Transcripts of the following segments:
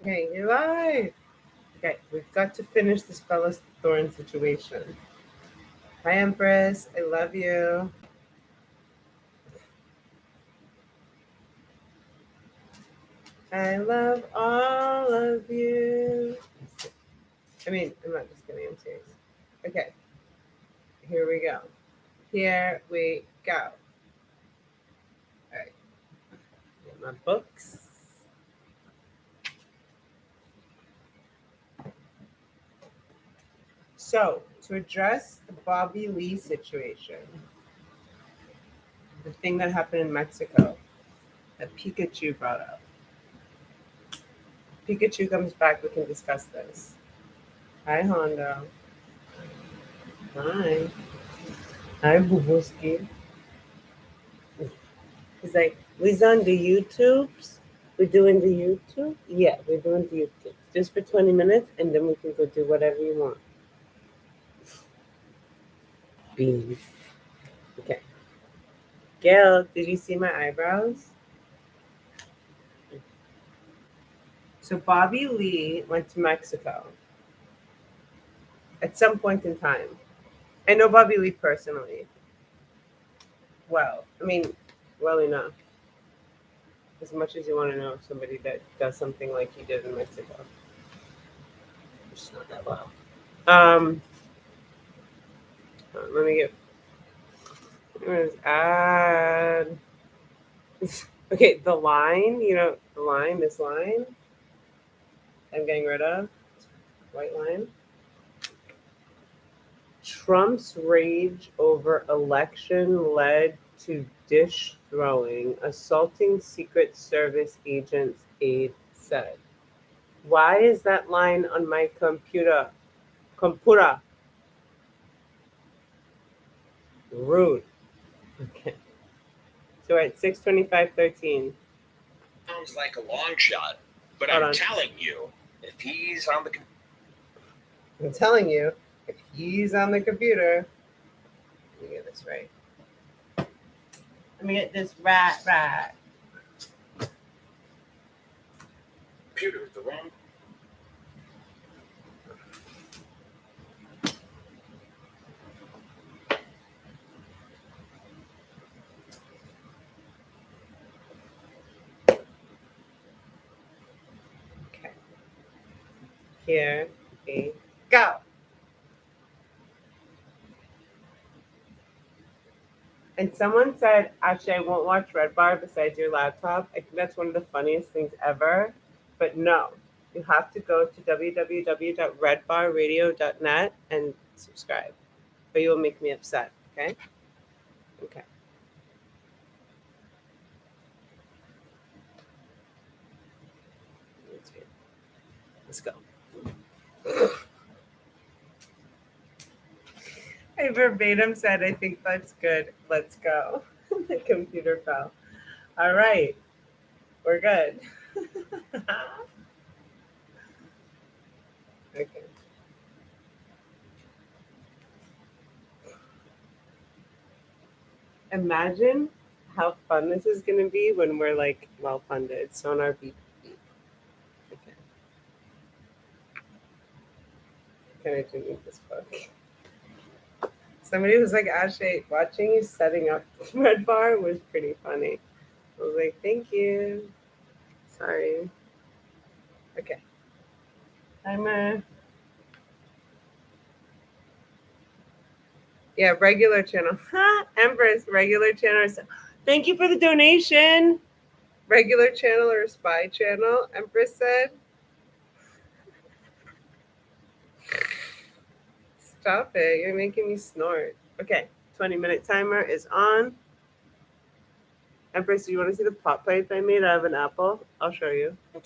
Okay, you're live. Okay, we've got to finish this Bella Thorne situation. Hi, Empress. I love you. I love all of you. I'm not just kidding. I'm serious. Okay, here we go. Here we go. All right, get my books. So, to address the Bobby Lee situation, the thing that happened in Mexico that Pikachu brought up. Pikachu comes back, we can discuss this. Hi, Hondo. Hi. Hi, Bubuski. He's like, we's on the YouTubes. We're doing the YouTube? Yeah, we're doing the YouTube. Just for 20 minutes, and then we can go do whatever you want. Beans. Okay. Gail, did you see my eyebrows? So Bobby Lee went to Mexico at some point in time. I know Bobby Lee personally. Well, well enough. As much as you want to know somebody that does something like he did in Mexico. It's not that well. Let me get. Add. Okay, the line. The line. This line. I'm getting rid of. White line. Trump's rage over election led to dish throwing, assaulting Secret Service agents, aide said. Why is that line on my computer? Computer. Rude. Okay. So we're at 6:25:13. Sounds like a long shot, but I'm telling you, if he's on the I'm telling you, if he's on the computer, let me get this right. Let me get this right. computer, the wrong. Okay. Here we go. And someone said, actually, I won't watch Red Bar besides your laptop. I think that's one of the funniest things ever. But no, you have to go to www.redbarradio.net and subscribe, or you will make me upset. Okay? Okay. Let's go. I verbatim said, I think that's good. Let's go. The computer fell. All right. We're good. Okay. Imagine how fun this is going to be when we're like well funded. Sonar beep beep. Okay. Can I delete this book? Somebody was like, Ashley, watching you setting up Red Bar was pretty funny. I was like, thank you. Sorry. Okay. I'm yeah, regular channel. Empress, regular channel. Thank you for the donation. Regular channel or spy channel, Empress said. Stop it. You're making me snort. Okay, 20-minute timer is on. Empress, do you want to see the pop pipe I made out of an apple? I'll show you. And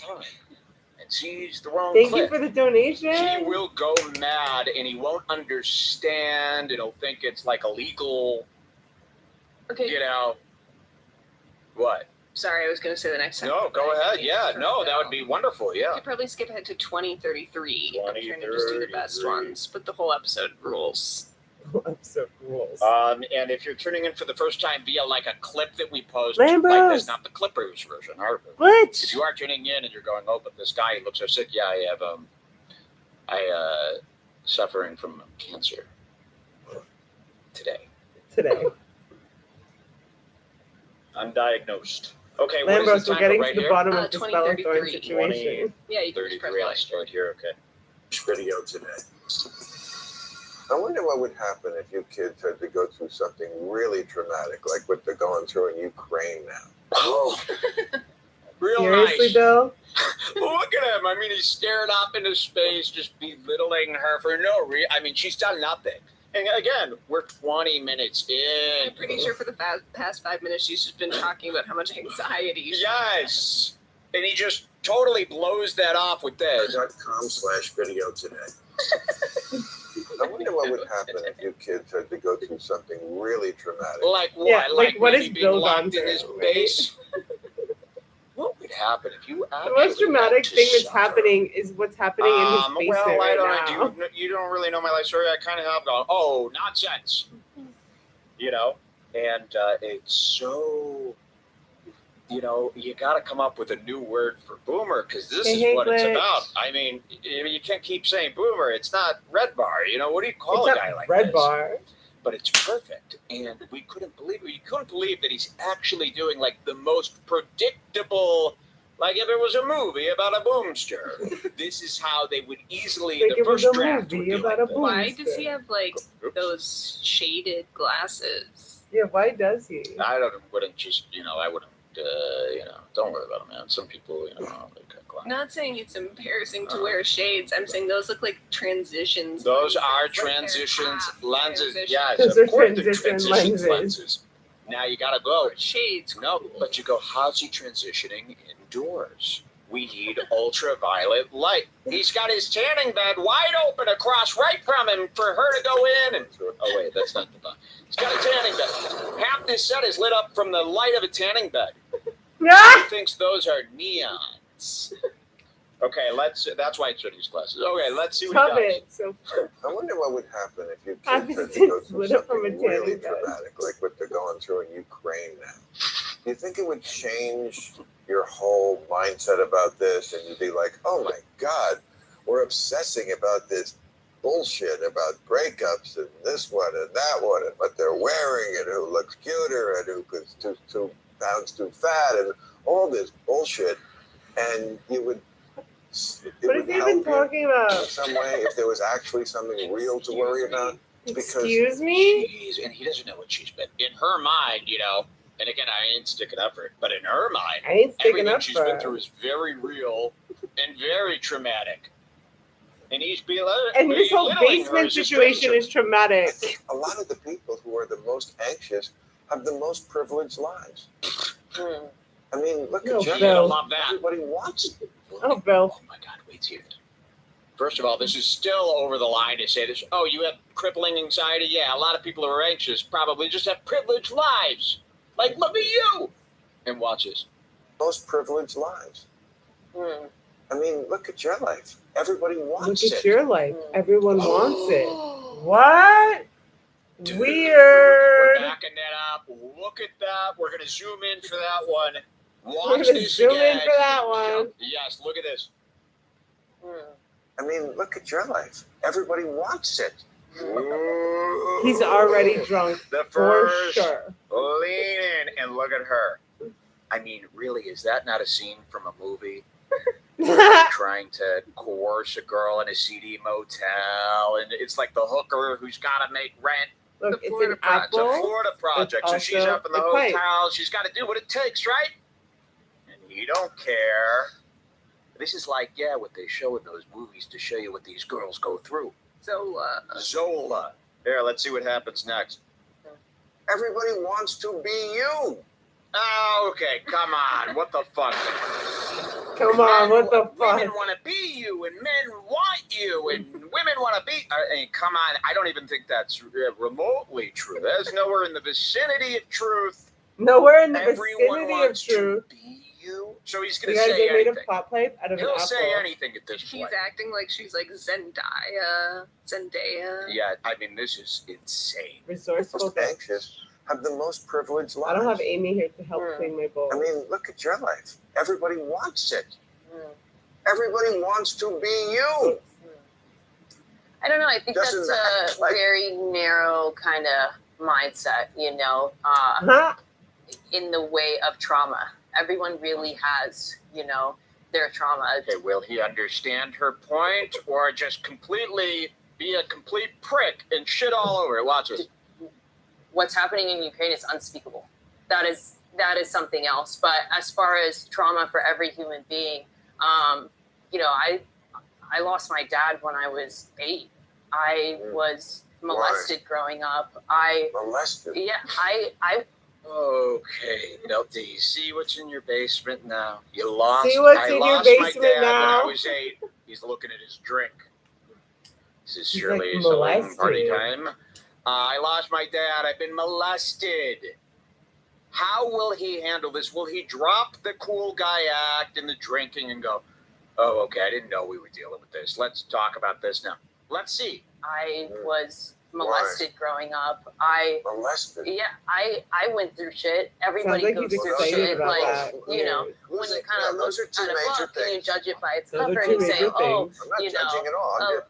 sees the wrong Thank clip. you for the donation. He will go mad and he won't understand. And he'll think it's like illegal. Okay. What? Sorry, I was going to say the next time. No, go ahead. Yeah, no, that would be wonderful. Yeah. You could probably skip ahead to 2033. I'm trying to just do the best ones, but the whole episode rules. Clips of rules. And if you're tuning in for the first time via like a clip that we post Lambros. like this, not the Clippers version, our version. Glitch. If you are tuning in and you're going, oh, but this guy looks so sick. Yeah, I have suffering from cancer today. Undiagnosed. Okay, what is Lambros, the we're time getting right to the here? bottom of the spell thorn 2033. situation. Yeah, you can just press 33. I'll play. start here. Okay. Video today. I wonder what would happen if you kids had to go through something really traumatic, like what they're going through in Ukraine now. Oh, real Seriously, nice. Bill? Look at him. I mean, he's staring off into space, just belittling her for no reason. I mean, she's done nothing. And again, we're 20 minutes in. I'm pretty sure for the past 5 minutes she's just been talking about how much anxiety she Yes. And he just totally blows that off with this. .com/video today. I wonder what would happen if you kids had to go through something really traumatic. Like what? Yeah, like, what maybe is being Bill locked gone in his through, right? base? What would happen if you The most dramatic thing that's happening is what's happening in his basement well, I right don't. now. You don't really know my life story. I kind of have gone, oh, nonsense. You know, and it's so. You know, you got to come up with a new word for boomer because this is what it's Glitch. about. I mean, you can't keep saying boomer. It's not Red Bar. You know, what do you call It's a guy not like Red this? Bar. But it's perfect, and we couldn't believe it. You couldn't believe that he's actually doing like the most predictable. Like if it was a movie about a boomster, this is how they would easily. Like the it was first a draft movie would be about like a this. boom- Why does he Boomster. have like Oops. those shaded glasses? Yeah, why does he? I wouldn't just, I wouldn't, don't worry about it, man. Some people, they got I'm not saying it's embarrassing to wear shades. I'm saying those look like transitions. Those lenses. are Like they're transitions half lenses. transition. Yes, Those of are course they're transition transitions lenses. Now you gotta go. Shades. No, cool. but you go, how's he transitioning indoors? We need ultraviolet light. He's got his tanning bed wide open across right from him for her to go in. And oh wait, that's not the bed. He's got a tanning bed. Half this set is lit up from the light of a tanning bed. He Ah! thinks those are neons. Okay, that's why it's these glasses. Okay, let's see what Love he does. it. So I wonder what would happen if you I kids had just to go through lit up from something a tanning really bed. dramatic, like what they're going through in Ukraine now. Do you think it would change your whole mindset about this, and you'd be like, "Oh my God, we're obsessing about this bullshit about breakups and this one and that one, and what they're wearing, and who looks cuter, and who is 2 pounds too fat, and all this bullshit," and you would. what is he even talking in about? some way if there was actually something real to worry about. Excuse me? Jeez, and he doesn't know what she's been. In her mind, and again, I ain't sticking up for it, but in her mind, I ain't sticking everything up she's for been it. through is very real and very traumatic. And he's And this whole belittling her basement as a situation stranger. is traumatic. I think a lot of the people who are the most anxious have the most privileged lives. I mean, look No, at You're Jenny. gonna Bill. love that. Everybody wants it. Oh, Bill. Oh my God, wait till you. First of all, this is still over the line to say this. Oh, you have crippling anxiety? Yeah, a lot of people who are anxious probably just have privileged lives. Like, look at you. And watch this. Most privileged lives. I mean, look at your life. Everybody Look wants at it. your life. Everyone wants it. Oh. What? Dude, Weird. We're backing that up. Look at that. We're going to zoom in for that one. Watch We're gonna this zoom again. in for that one. Yes, look at this. I mean, look at your life. Everybody wants it. He's already drunk The for first sure. lean in and look at her. I mean, really, is that not a scene from a movie? Trying to coerce a girl in a seedy motel, and it's like the hooker who's got to make rent. Look, The it's Florida an Project. It's a apple. Florida project, It's so she's also up in the a pipe. hotel. She's got to do what it takes, right? And you don't care. This is like, what they show in those movies to show you what these girls go through. So, Zola. Here, let's see what happens next. Everybody wants to be you. Oh, okay, come on. What the fuck? Come on, what the Women fuck? want to be you, and men want you, and women want to be. I mean, come on. I don't even think that's remotely true. That's nowhere in the vicinity of truth. Nowhere in the Everyone vicinity of wants truth. to be you. So he's You gonna guys, say they made a anything. pot pipe out of an He'll apple. say anything at this She's point. acting like she's like Zendaya. Yeah, I mean, this is insane. Resourceful. Most anxious have the most privileged lives. I don't have Amy here to help Mm. clean my bowl. I mean, look at your life. Everybody wants it. Everybody wants to be you. I don't know. I think Doesn't that's that, a like- very narrow kind of mindset, Huh? in the way of trauma. Everyone really has, their trauma. Okay, will he understand her point or just completely be a complete prick and shit all over it? Watch this. What's happening in Ukraine is unspeakable. That is something else. But as far as trauma for every human being, I lost my dad when I was 8. I was molested growing up. Molested. Okay, now do you see what's in your basement now? You lost. See what's I in your lost my basement dad now? when I was 8. He's looking at his drink. This is He's surely like some party molested. time. I lost my dad. I've been molested. How will he handle this? Will he drop the cool guy act and the drinking and go, "Oh, okay, I didn't know we were dealing with this. Let's talk about this now. Let's see." I was molested growing up. I Molested. went through shit. Everybody Sounds like goes he's through excited shit. about Like, that. when you kind of those are look two at a major book and you things. judge it by its Those are cover two and you say, major oh, things. I'm not you know, judging at all.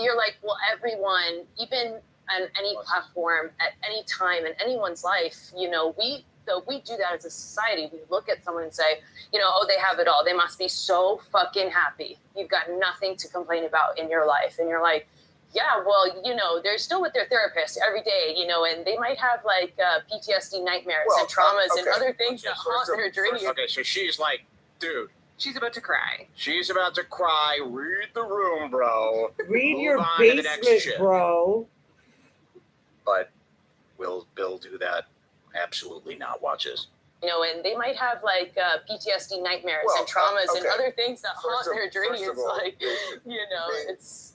you're like, well, everyone, even on any platform, at any time in anyone's life, we do that as a society. We look at someone and say, oh, they have it all. They must be so fucking happy. You've got nothing to complain about in your life. And you're like, yeah, well, they're still with their therapist every day, and they might have like PTSD nightmares and traumas and okay. other things that haunt their dreams. Okay, so she's like, dude, She's about to cry. she's about to cry. Read the room, bro. Read Move your on to the next basement, shit. bro. But will Bill do that? Absolutely not. Watch this. And they might have like PTSD nightmares Well, and traumas and okay. other things that haunt their dreams. First of all, Like, being- it's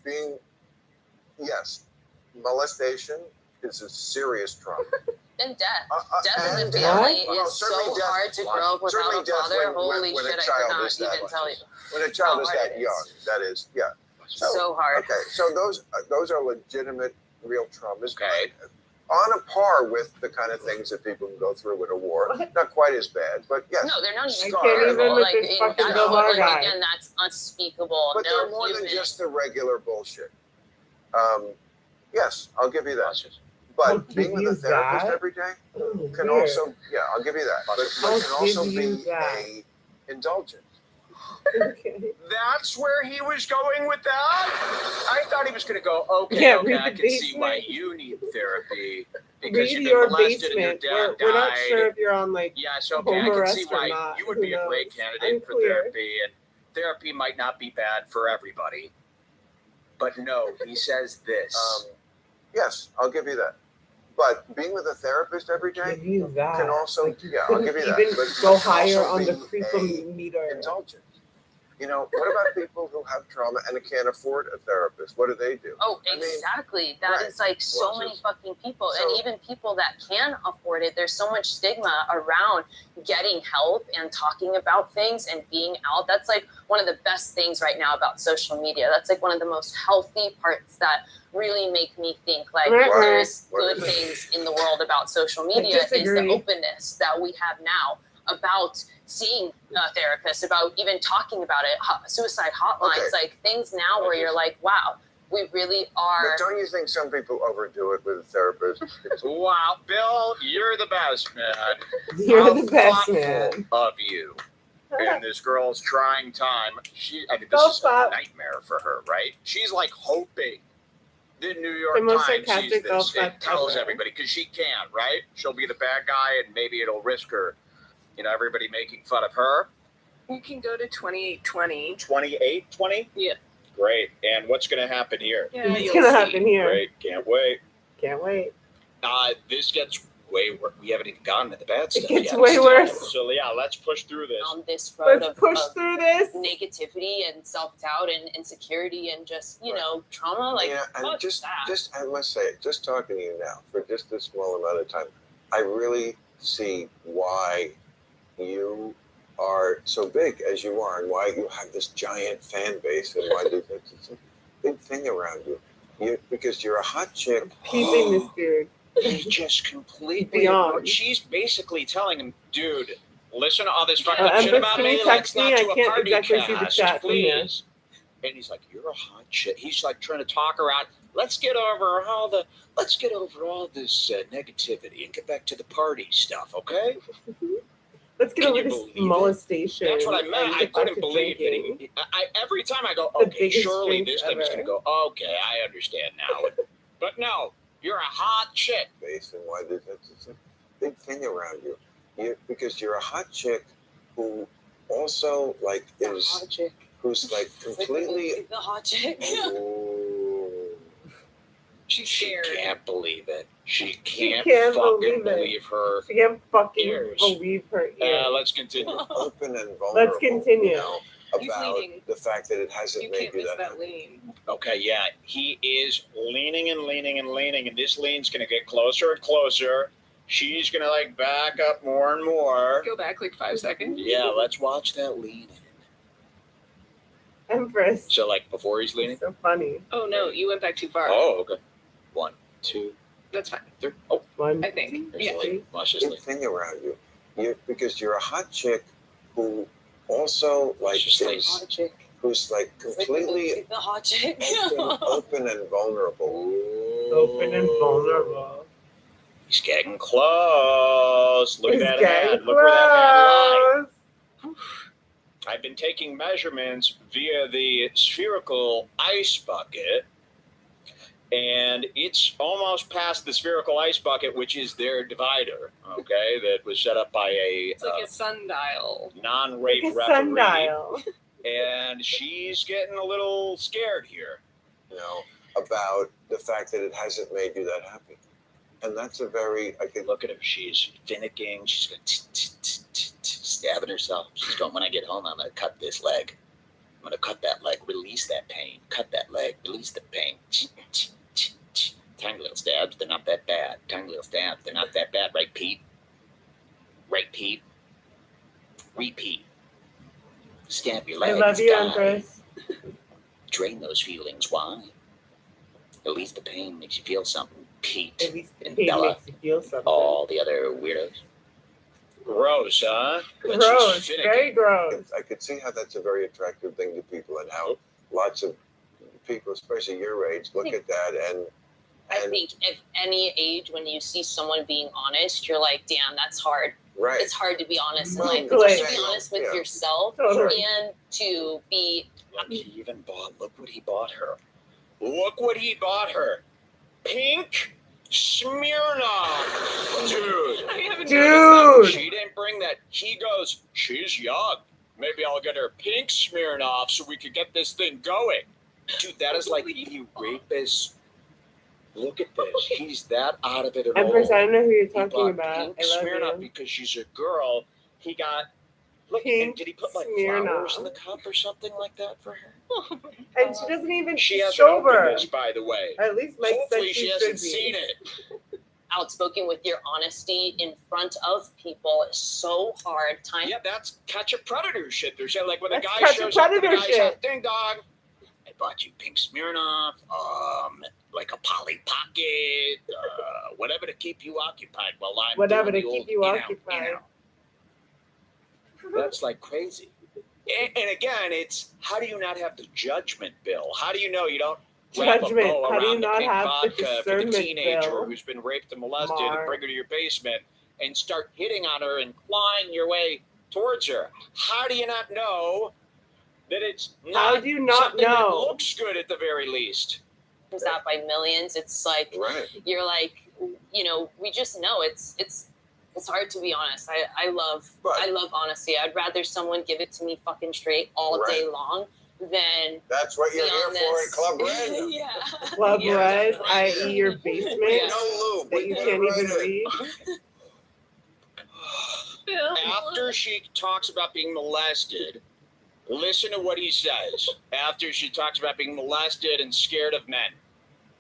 yes, molestation is a serious trauma. and death. Death in and the death. family Well, is so certainly death- hard to grow up without certainly a death father. when Holy a shit, I child could is not that even tell you. When a child How is hard that it young, is. that is, yeah. So hard. Okay, so those are legitimate, real traumas. Okay. On a par with the kind of things that people can go through with a war. Not quite as bad, but yes. No, they're not I even can't terrible. even with Like, this fucking that's Bill Maher like, guy. again, that's unspeakable. But no they're more human. than just the regular bullshit. Yes, I'll give you that. Watch this. I'll But being give with you a therapist that. every day Oh, can weird. also, yeah, I'll give you that. But I'll can also give you be that. a indulgence. Okay. That's where he was going with that? I thought he was going to go, okay, Yeah, okay, read I the can see why basement. you need therapy because Read you've been your molested and your basement. dad We're not died. sure if you're on like. Yes, okay, I home can see arrest or why not. you would Who be a great knows? candidate for Unclear. therapy, and therapy might not be bad for everybody. But no, he says this. Yes, I'll give you that. But being with a therapist every day Give you that. can also, Like, you yeah, I'll couldn't give you that. even But go it can higher also on the be creepometer. indulgence. What about people who have trauma and can't afford a therapist? What do they do? Oh, I mean, exactly. That is right. like so Well, many just- fucking people. so- And even people that can afford it, there's so much stigma around getting help and talking about things and being out. That's like one of the best things right now about social media. That's like one of the most healthy parts that really make me think like Right. there's What good is it? things in the world about social media is the disagree. openness that we have now about seeing therapists, about even talking about it, suicide hotlines, Okay. like things now where you're like, wow, we really are. But don't you think some people overdo it with a therapist? Wow, Bill, you're the best, man. You're How the best thoughtful man. of you. In this girl's trying time, this Go is stop. a nightmare for her, right? She's like hoping the New York The most Times sees sarcastic this golf and tells ever. everybody because she can, right? She'll be the bad guy and maybe it'll risk her, everybody making fun of her. You can go to 2820. 2820? Yeah. Great. And what's going to happen here? Yeah, It's you'll gonna see. happen here. Great. Can't wait. Can't wait. This gets way worse. We haven't even gotten to the bad stuff gets yet. way Still. worse. So, yeah, let's push through this. On this road Let's of, push of through this. negativity and self-doubt and insecurity and just Right. trauma, like yeah, and fuck just that. I must say, just talking to you now for just this small amount of time, I really see why you are so big as you are, and why you have this giant fan base, and why it's a big thing around you. Because you're a hot chick. Keeping this beard. He just completely Beyond. ignored. She's basically telling him, dude, listen to all this fucking Empress, shit about can you me. text Let's me? not I do a can't party exactly see the cast, chat from here. please. And he's like, you're a hot shit. He's like trying to talk her out. Let's get over all this negativity and get back to the party stuff, okay? Let's get Can over you this believe it? molestation. That's what I and meant. I get back couldn't to believe drinking. it. Every time I go, The okay, biggest surely drinks this time he's ever. going to go, okay, I understand now. But no, you're a hot chick. Face, and why it's a big thing around you. Because you're a hot chick who also like is chick. who's like completely. The hot chick. Ooh. She's She scared. can't believe it. She can't can't fucking believe it. believe her. She can't fucking Ears. believe her ears. Let's continue. Open and vulnerable. Let's continue. You know, He's about leading. the fact that it hasn't You made can't you miss that that happy. lean. Okay, yeah, he is leaning and leaning and leaning, and this lean's gonna get closer and closer. She's gonna like back up more and more. Go back like 5 seconds. Yeah, let's watch that lean. Empress. So like before he's leaning. So funny. Oh no, you went back too far. Oh, okay. 1, 2, That's fine. 3. Oh, One. I think. there's Yeah. the lean. Watch this Big lean. thing around you. Because you're a hot chick who also like Just like- is chick. who's like completely The hot chick. open and vulnerable. Open and vulnerable. He's getting close. Look at It's that getting hand. Look where that hand lies. close. I've been taking measurements via the spherical ice bucket, and it's almost past the spherical ice bucket, which is their divider, okay, that was set up by a It's like a sundial. non-rape Like a referee. sundial. And she's getting a little scared here. You know, about the fact that it hasn't made you that happy. And that's a very, I can Look at her. She's finicking. She's going stabbing herself. She's going, when I get home, I'm going to cut this leg. I'm going to cut that leg. Release that pain. Cut that leg. Release the pain. Tiny little stabs. They're not that bad. Tiny little stabs. They're not that bad. Right, Pete? Right, Pete? Repeat. Stab your I leg. love you, die. Empress. Drain those feelings. Why? Release the pain. Makes you feel something. Pete. At least the And pain Bella. makes you feel something. All the other weirdos. Gross, huh? But Gross. she's finicky. Very gross. I could see how that's a very attractive thing to people, and how lots of people, especially your age, look at that and I think at any age, when you see someone being honest, you're like, damn, that's hard. right. It's hard to be honest in Well, life. Totally. It's hard to be honest with Yeah. yourself Totally. and to be. Look, he even bought, look what he bought her. Look what he bought her. Pink Smirnoff. Dude. I haven't Dude. noticed She didn't bring that. He goes, she's young. Maybe I'll get her pink Smirnoff so we could get this thing going. Dude, that is like you rapist. Look at this. He's that out of it at all. Empress, I don't know who you're He talking bought about. pink I love Smirnoff you. because she's a girl. He got look, and Pink did he put like Smirnoff. flowers in the cup or something like that for her? that. And she doesn't even She hasn't sober. opened this, by the way. At least Mike Hopefully said she she hasn't should be. seen it. Outspoken with your honesty in front of people is so hard. Time. Yeah, that's catch a predator shit. They're saying like when the That's guy catch a shows up to the predator guy's shit. house, ding dong. I bought you pink Smirnoff, like a Polly Pocket, whatever to keep you occupied while I'm Whatever doing to the keep old you in-out, occupied. in-out. That's like crazy. And again, it's how do you not have the judgment, Bill? How do you know you don't wrap a Judgment. bow How do you around the not pink have the vodka for the discernment, teenager Bill? who's been raped and molested Mark. and bring her to your basement and start hitting on her and clawing your way towards her? How do you not know that it's not How do you not something that know? looks good at the very least? Comes out by millions. It's like Right. you're like, you know, we just know it's hard to be honest. I love honesty. I'd rather someone give it to me fucking straight all day Right. long than That's what you're be here for at honest. Club Red. Yeah. Club Yeah, Red, definitely. i.e. your basement Yeah. No lube. that you Put it can't right even in. read. Bill. After she talks about being molested, listen to what he says. After she talks about being molested and scared of men.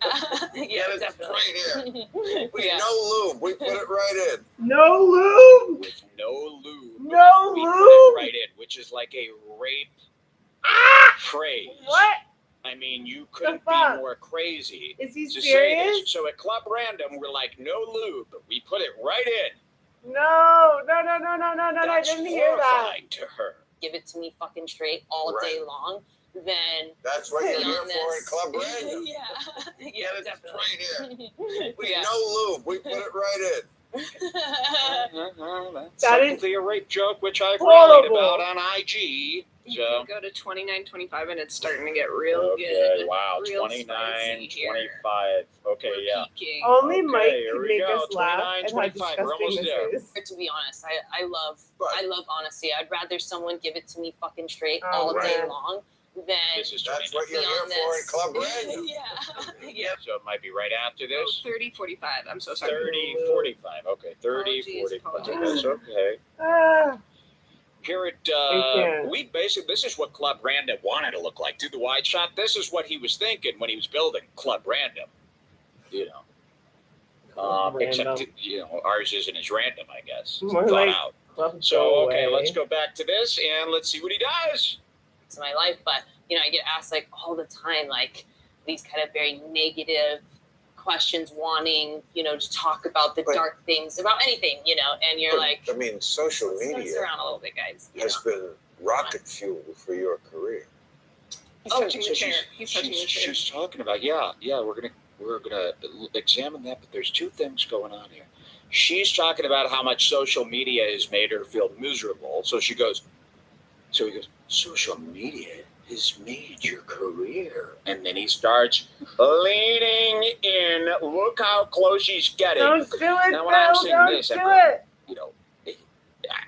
Yeah, Get it definitely. right here. With Yeah. no lube. We put it right in. No lube. With no lube. No We put lube. it right in, which is like a rape Ah! phrase. What? I mean, you couldn't be fuck? more crazy Is he to say serious? this. So at Club Random, we're like, no lube, but we put it right in. No. I That's didn't hear that. horrifying to her. Give it to me fucking straight all day long, then That's what you're here beyond for in this- Club Random. Yeah, Get yeah, it definitely. right here. With Yeah. no lube. We put it right in. That's That is technically a rape joke, which I've horrible. rallied about on IG. You So. can go to 29.25 and it's starting to get real Okay, good. wow, Real 29, spicy here. 25. Okay, We're yeah. peaking. Only Okay, Mike here can we make go. us laugh 29, at how 25. We're disgusting almost there. this is. To be honest, I love But honesty. I'd rather someone give it to me fucking straight Oh, all day man. long than This is that's 29. what you're here beyond for in this. Club Random. Yeah. Yep. So it might be right after Oh, this. 30.45. I'm so sorry. 30, 45. Okay, 30, Apologies, 45. apologies. That's okay. Ah, Here at, can't. we basically, this is what Club Random wanted to look like. Do the wide shot. This is what he was thinking when he was building Club Random. You know. Except, Random. you know, ours isn't as random, I guess. It's More thought like- out. Well, So, go okay, away. let's go back to this and let's see what he does. to my life, but I get asked like all the time, like these kind of very negative questions, wanting to talk about the But- dark things about anything, and you're like, I mean, social let's spin this media around a little bit, guys. has been rocket fuel for your career. He's Oh, touching So the chair. He's touching the chair. she's talking about, yeah, we're gonna examine that, but there's two things going on here. She's talking about how much social media has made her feel miserable. So he goes, social media has made your career. And then he starts leaning in. Look how close he's getting. Don't do it, Now, when I'm Phil. saying Don't this, do I'm going, it. you know,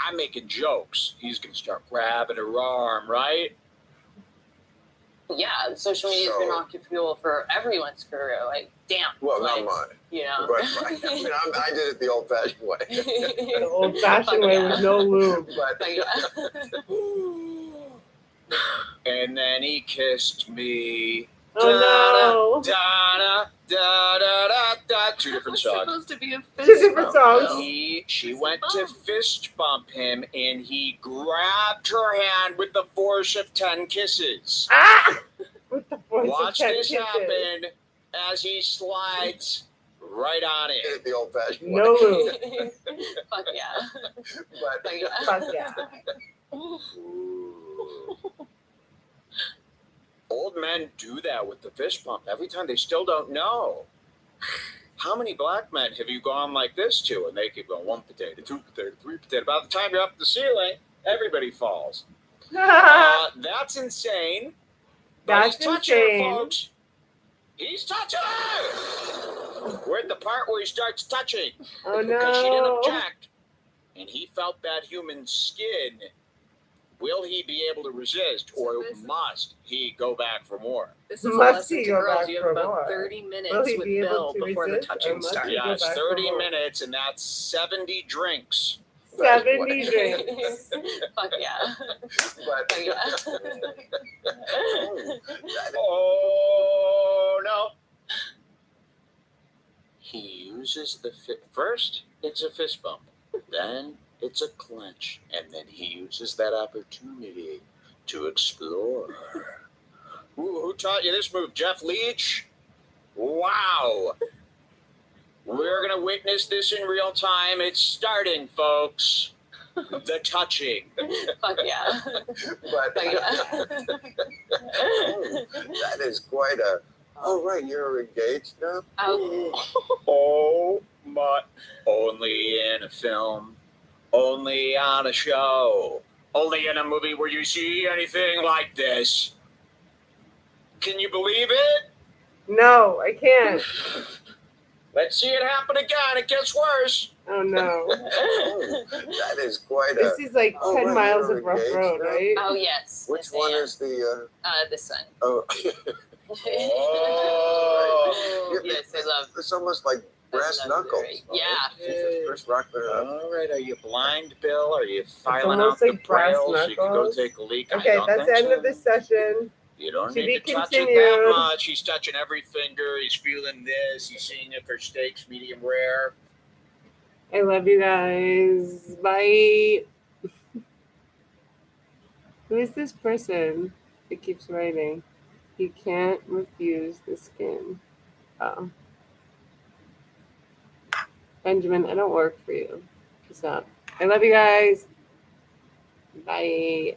I'm making jokes. He's going to start grabbing her arm, right? Yeah, social media's been So- rocket fuel for everyone's career. Like, damn. Well, like, not mine. You know. But I did it the old-fashioned way. The old-fashioned way with no lube. But And then he kissed me. Oh Da, da, da, da, da. Two different It's songs. supposed to be a Two fist different bump, songs. though. She went to fist bump him and he grabbed her hand with the force of 10 kisses. no! Ah! With the voice Watch of 10 this kisses. happen as he slides right on did in. it the old-fashioned No way. lube. Fuck yeah. But Fuck yeah. Fuck yeah. Ooh. Old men do that with the fist bump every time. They still don't know. How many black men have you gone like this to? And they keep going 1 potato, 2 potato, 3 potato. By the time you're up the ceiling, everybody falls. That's insane. But That's he's touching her, insane. folks. He's touching her. We're at the part where he starts touching Oh because she didn't no. object, and he felt that human skin. Will he be able to resist, or So this- must he go back for more? This is a Must lesson he to go girls. back You for have about more? 30 Will minutes he with be able Bill to before the resist, or touching must he starts. go Yes, back for 30 more? minutes, and that's 70 drinks. 70 drinks. Fuck yeah. but Fuck yeah. Oh no! He uses the first. It's a fist bump, then it's a clench, and then he uses that opportunity to explore. Who taught you this move, Jeff Leach? Wow! We're gonna witness this in real time. It's starting, folks. The touching. Fuck yeah. but Fuck yeah. that is quite a. Oh right, you're engaged now. Oh, Oh my! Only in a film, only on a show, only in a movie where you see anything like this. Can you believe it? No, I can't. Let's see it happen again. It gets worse. Oh no. Oh, that is quite a. This is like Oh, 10 right, miles you're of rough engaged road, now? right? oh yes. Which Yes, I one am. is the? This one. Oh, Oh. Yes, I love. it's almost like brass another knuckles. very- Yeah. Jesus, Chris Rock put it up. All right. Are you blind, Bill? Are you filing out almost the like brass braille so you can go knuckles. take a leak? I Okay, don't that's think the end so. of this session. You don't To need be to touch it that continued. much. He's touching every finger. He's feeling this. He's seeing if her steak's medium rare. I love you guys. Bye. Who is this person that keeps writing? You can't refuse the skin. Oh. Benjamin, I don't work for you. Peace out. I love you guys. Bye.